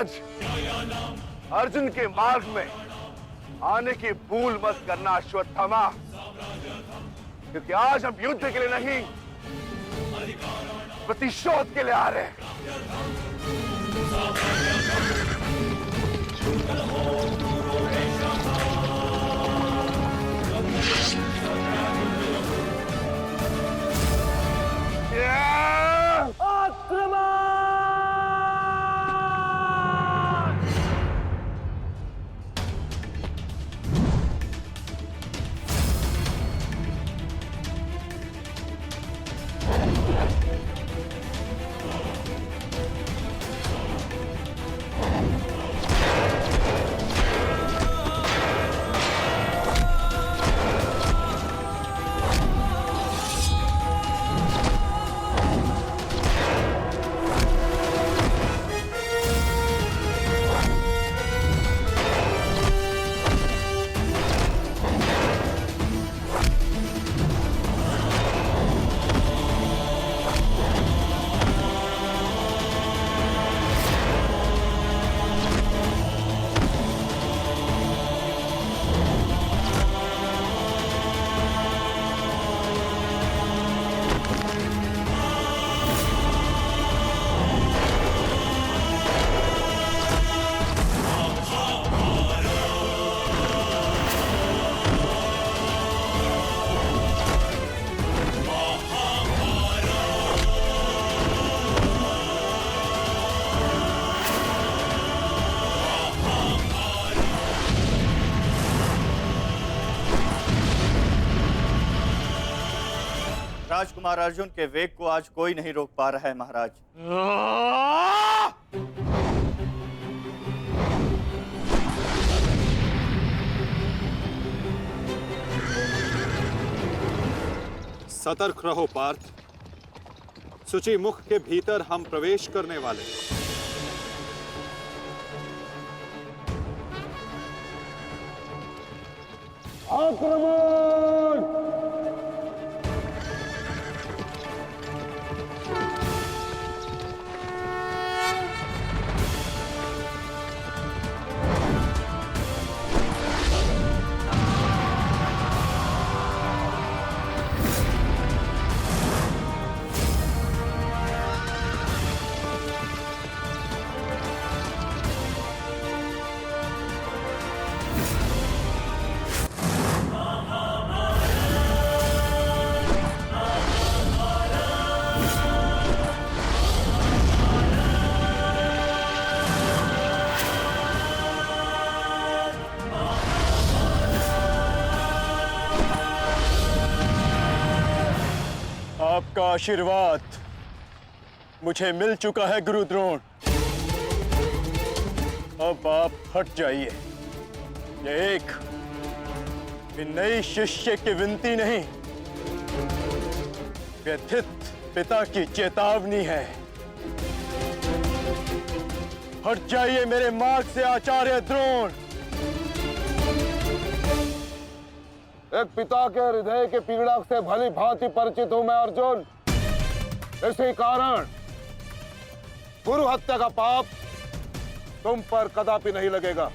आज अर्जुन के मार्ग में आने की भूल मत करना अश्वत्थामा, क्योंकि आज हम युद्ध के लिए नहीं, प्रतिशोध के लिए आ रहे हैं। राजकुमार अर्जुन के वेग को आज कोई नहीं रोक पा रहा है महाराज। सतर्क रहो पार्थ, सूची मुख के भीतर हम प्रवेश करने वाले हैं। आक्रमण! आपका आशीर्वाद मुझे मिल चुका है गुरु द्रोण। अब आप हट जाइए। ये एक नई शिष्य की विनती नहीं, व्यथित पिता की चेतावनी है। हट जाइए मेरे मार्ग से आचार्य द्रोण। एक पिता के हृदय के पीड़ा से भली भांति परिचित हूं मैं अर्जुन। इसी कारण गुरु हत्या का पाप तुम पर कदापि नहीं लगेगा।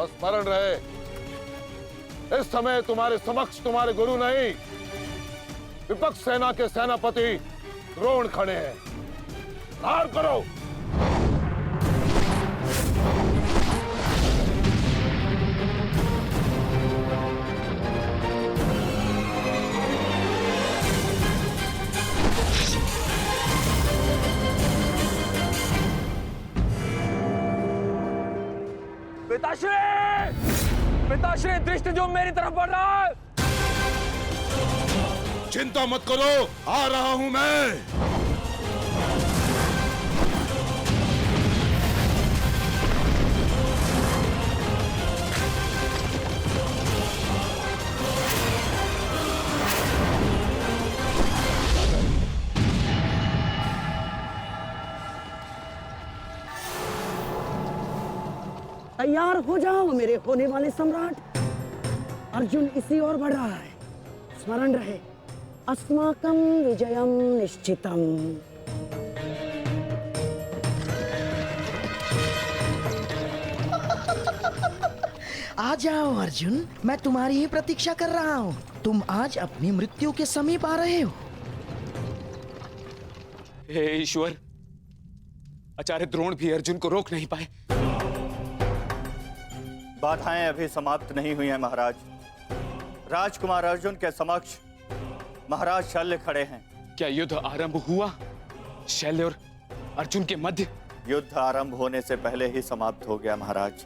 स्मरण रहे, इस समय तुम्हारे समक्ष तुम्हारे गुरु नहीं, विपक्ष सेना के सेनापति द्रोण खड़े हैं। धार करो। पिताश्री दृष्टि जो मेरी तरफ बढ़ रहा है। चिंता मत करो, आ रहा हूं मैं। तैयार हो जाओ मेरे होने वाले सम्राट। अर्जुन इसी ओर बढ़ रहा है। स्मरण रहे, अस्माकं विजयम निश्चितम। आ जाओ अर्जुन, मैं तुम्हारी ही प्रतीक्षा कर रहा हूँ। तुम आज अपनी मृत्यु के समीप आ रहे हो। हे ईश्वर, आचार्य द्रोण भी अर्जुन को रोक नहीं पाए। बाधाएं अभी समाप्त नहीं हुई हैं महाराज। राजकुमार अर्जुन के समक्ष महाराज शल्य खड़े हैं। क्या युद्ध आरंभ हुआ शल्य और अर्जुन के मध्य? युद्ध आरंभ होने से पहले ही समाप्त हो गया महाराज।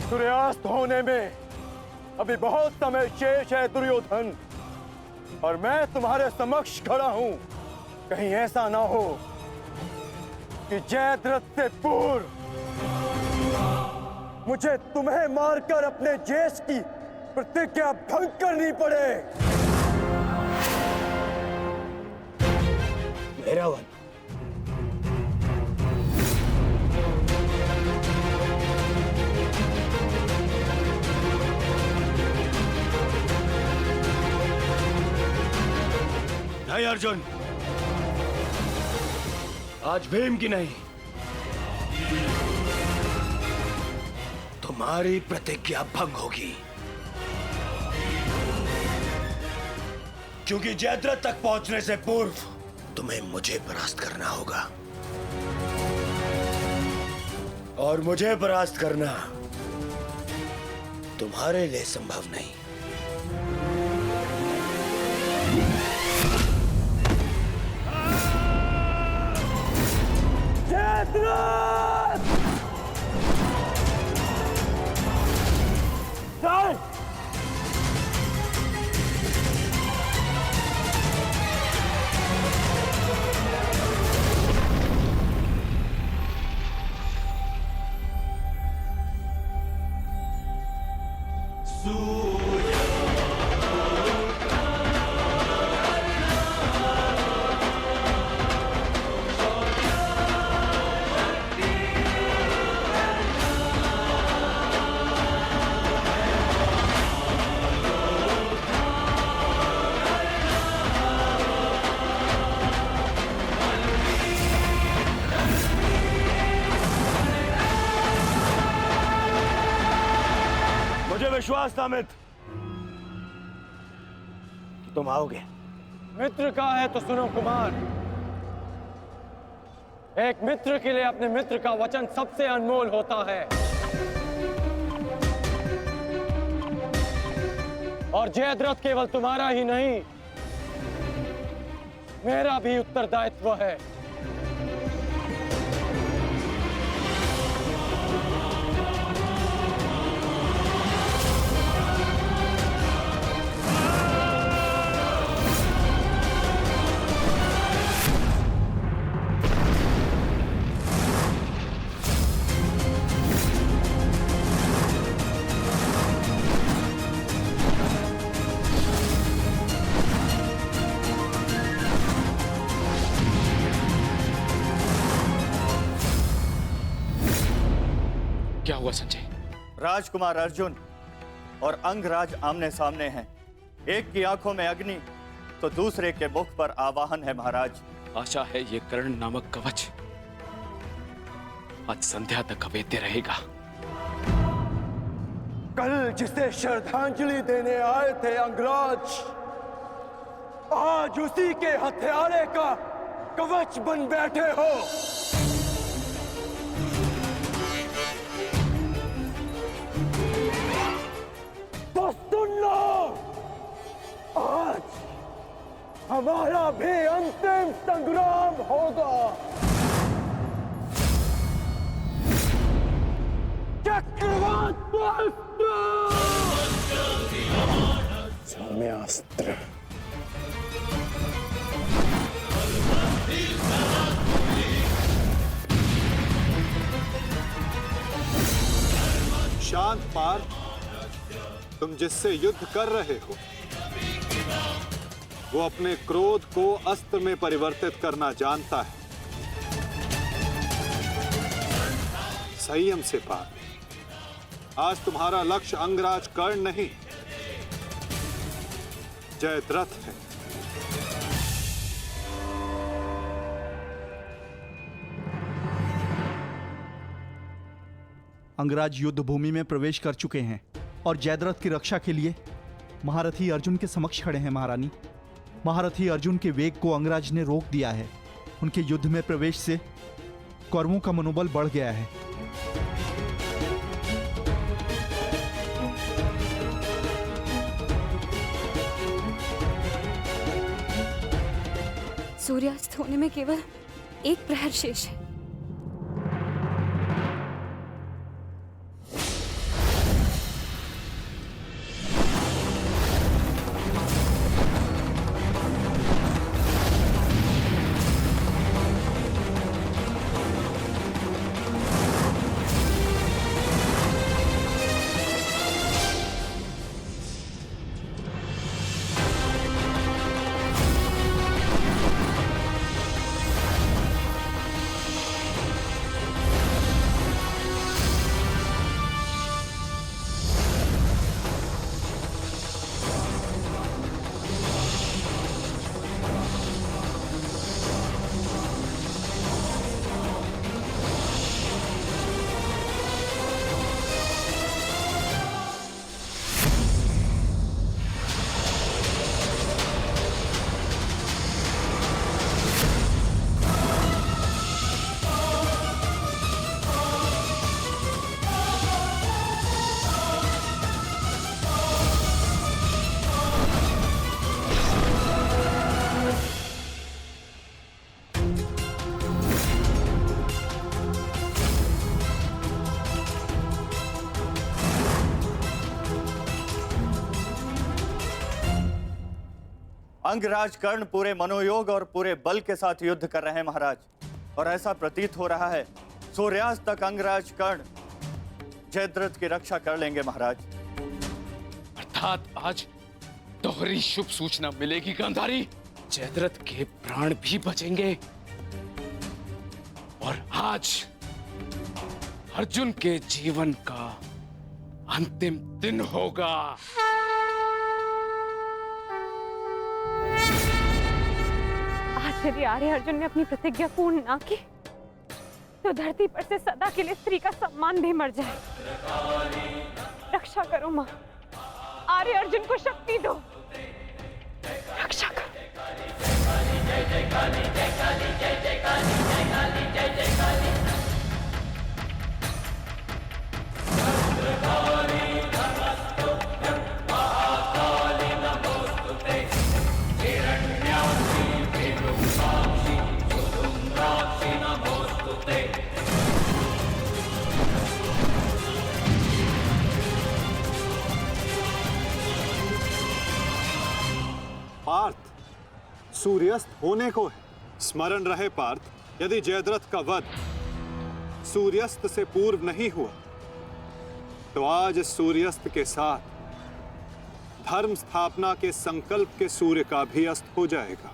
सूर्यास्त होने में अभी बहुत समय शेष है दुर्योधन, और मैं तुम्हारे समक्ष खड़ा हूं। कहीं ऐसा ना हो कि जयद्रथ से पूर्व मुझे तुम्हें मारकर अपने जेश की प्रतिज्ञा भंग करनी पड़े। मेरा वन नहीं अर्जुन, आज भीम की नहीं, तुम्हारी प्रतिज्ञा भंग होगी, क्योंकि जयद्रथ तक पहुंचने से पूर्व तुम्हें मुझे परास्त करना होगा, और मुझे परास्त करना तुम्हारे लिए संभव नहीं। विश्वास था मित्र, तुम आओगे। मित्र का है तो सुनो कुमार, एक मित्र के लिए अपने मित्र का वचन सबसे अनमोल होता है, और जयद्रथ केवल तुम्हारा ही नहीं, मेरा भी उत्तरदायित्व है। क्या हुआ संजय? राजकुमार अर्जुन और अंगराज आमने सामने हैं। एक की आंखों में अग्नि तो दूसरे के मुख पर आवाहन है महाराज। आशा है ये कर्ण नामक कवच आज संध्या तक अवेद्य रहेगा। कल जिसे श्रद्धांजलि देने आए थे अंगराज, आज उसी के हथियारे का कवच बन बैठे हो। तो सुन लो, आज हमारा भी अंतिम संग्राम होगा। चक्रवात सौम्यास्त्र। शांत पार्थ, तुम जिससे युद्ध कर रहे हो वो अपने क्रोध को अस्त्र में परिवर्तित करना जानता है। संयम से पार्थ। आज तुम्हारा लक्ष्य अंगराज कर्ण नहीं, जयद्रथ है। अंगराज युद्ध भूमि में प्रवेश कर चुके हैं और जयद्रथ की रक्षा के लिए महारथी अर्जुन के समक्ष खड़े हैं। महारानी, महारथी अर्जुन के वेग को अंगराज ने रोक दिया है। उनके युद्ध में प्रवेश से कौरवों का मनोबल बढ़ गया है। सूर्यास्त होने में केवल एक प्रहर शेष है। अंगराज कर्ण पूरे मनोयोग और पूरे बल के साथ युद्ध कर रहे हैं महाराज, और ऐसा प्रतीत हो रहा है सूर्यास्त तक अंगराज कर्ण जयद्रथ की रक्षा कर लेंगे महाराज। अर्थात आज दोहरी शुभ सूचना मिलेगी गांधारी। जयद्रथ के प्राण भी बचेंगे और आज अर्जुन के जीवन का अंतिम दिन होगा। आज यदि आर्य अर्जुन ने अपनी प्रतिज्ञा पूर्ण ना की तो धरती पर से सदा के लिए स्त्री का सम्मान भी मर जाए। रक्षा करो मां, आर्य अर्जुन को शक्ति दो, रक्षा करो। पार्थ, सूर्यास्त होने को है। स्मरण रहे पार्थ, यदि जयद्रथ का वध सूर्यास्त से पूर्व नहीं हुआ तो आज सूर्यास्त के साथ धर्म स्थापना के संकल्प के सूर्य का भी अस्त हो जाएगा।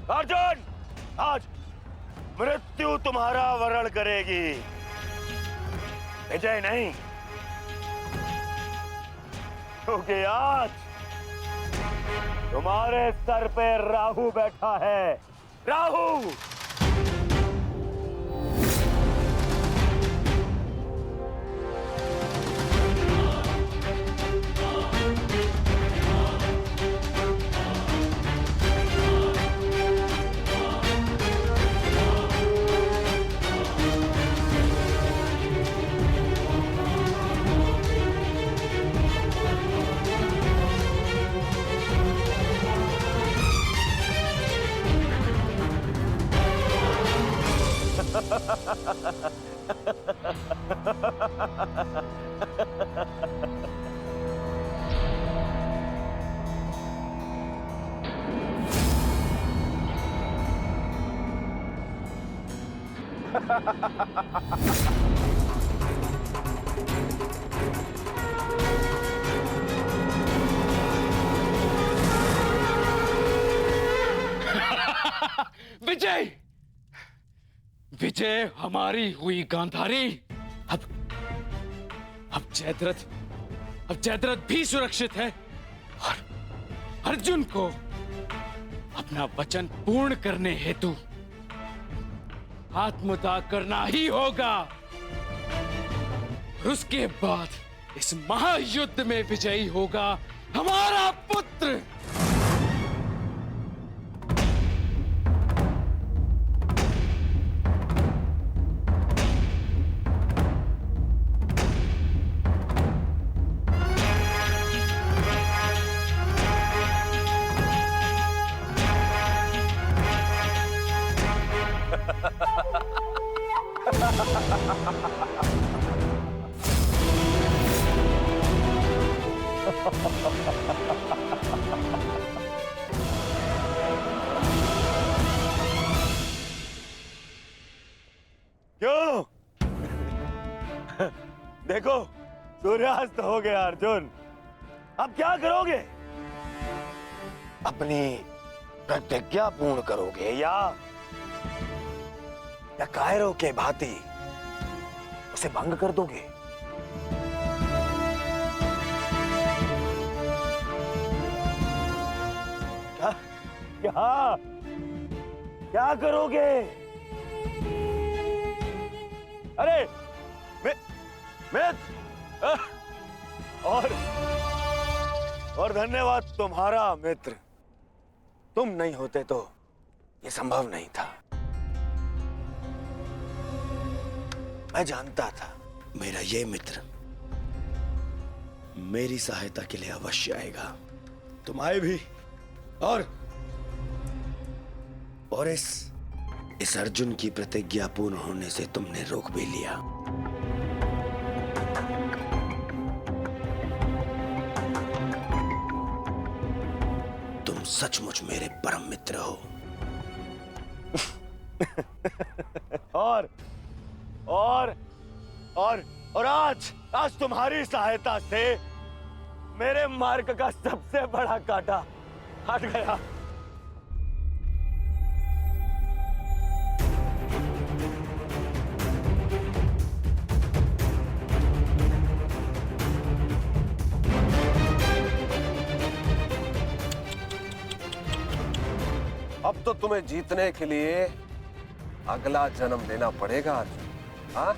अर्जुन, आज मृत्यु तुम्हारा वरण करेगी, विजय नहीं। क्योंकि आज तुम्हारे सर पे राहु बैठा है। राहु विजय, विजय हमारी हुई गांधारी। अब जयद्रथ भी सुरक्षित है और अर्जुन को अपना वचन पूर्ण करने हेतु आत्मदाह करना ही होगा। और उसके बाद इस महायुद्ध में विजयी होगा हमारा पुत्र। क्यों? देखो, सूर्यास्त हो गया अर्जुन। अब क्या करोगे? अपनी प्रतिज्ञा पूर्ण करोगे या कायरों के भांति उसे भंग कर दोगे? क्या क्या करोगे? अरे और धन्यवाद तुम्हारा मित्र। तुम नहीं होते तो ये संभव नहीं था। मैं जानता था मेरा ये मित्र मेरी सहायता के लिए अवश्य आएगा। तुम आए भी और इस अर्जुन की प्रतिज्ञा पूर्ण होने से तुमने रोक भी लिया। तुम सचमुच मेरे परम मित्र हो। और आज तुम्हारी सहायता से मेरे मार्ग का सबसे बड़ा कांटा हट गया। अब तो तुम्हें जीतने के लिए अगला जन्म लेना पड़ेगा अर्जुन। हाँ?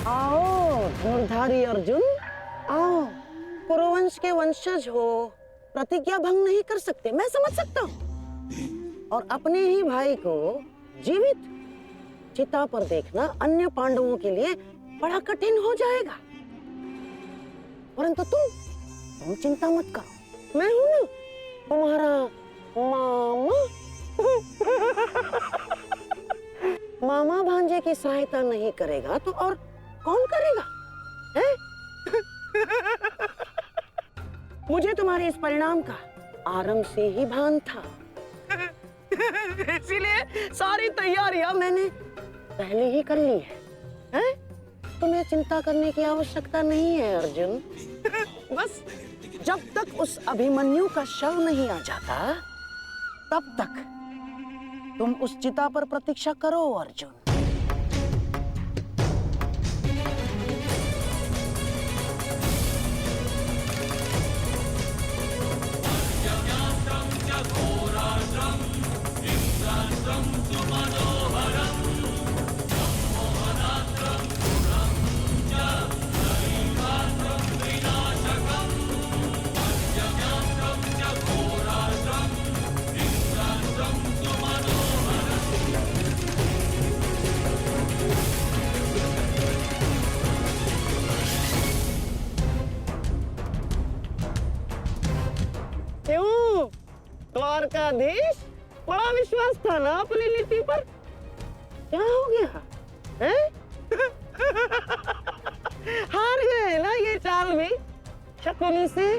आओ धनुर्धारी अर्जुन, आओ। कुरुवंश के वंशज हो, प्रतिज्ञा भंग नहीं कर सकते, मैं समझ सकता हूँ। और अपने ही भाई को जीवित चिता पर देखना अन्य पांडवों के लिए बड़ा कठिन हो जाएगा। परंतु तुम चिंता मत करो, मैं हूं ना तुम्हारा मामा। मामा भांजे की सहायता नहीं करेगा तो और कौन करेगा? है? मुझे तुम्हारे इस परिणाम का आरंभ से ही भान था। इसीलिए सारी तैयारियां मैंने पहले ही कर ली है? तुम्हें चिंता करने की आवश्यकता नहीं है अर्जुन। बस जब तक उस अभिमन्यु का शव नहीं आ जाता तब तक तुम उस चिता पर प्रतीक्षा करो अर्जुन। न्यायाधीश, बड़ा विश्वास था ना अपनी नीति पर। क्या हो गया हैं? हार गए ना ये चाल भी शकुनी से।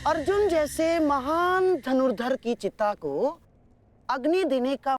अर्जुन जैसे महान धनुर्धर की चिता को अग्नि देने का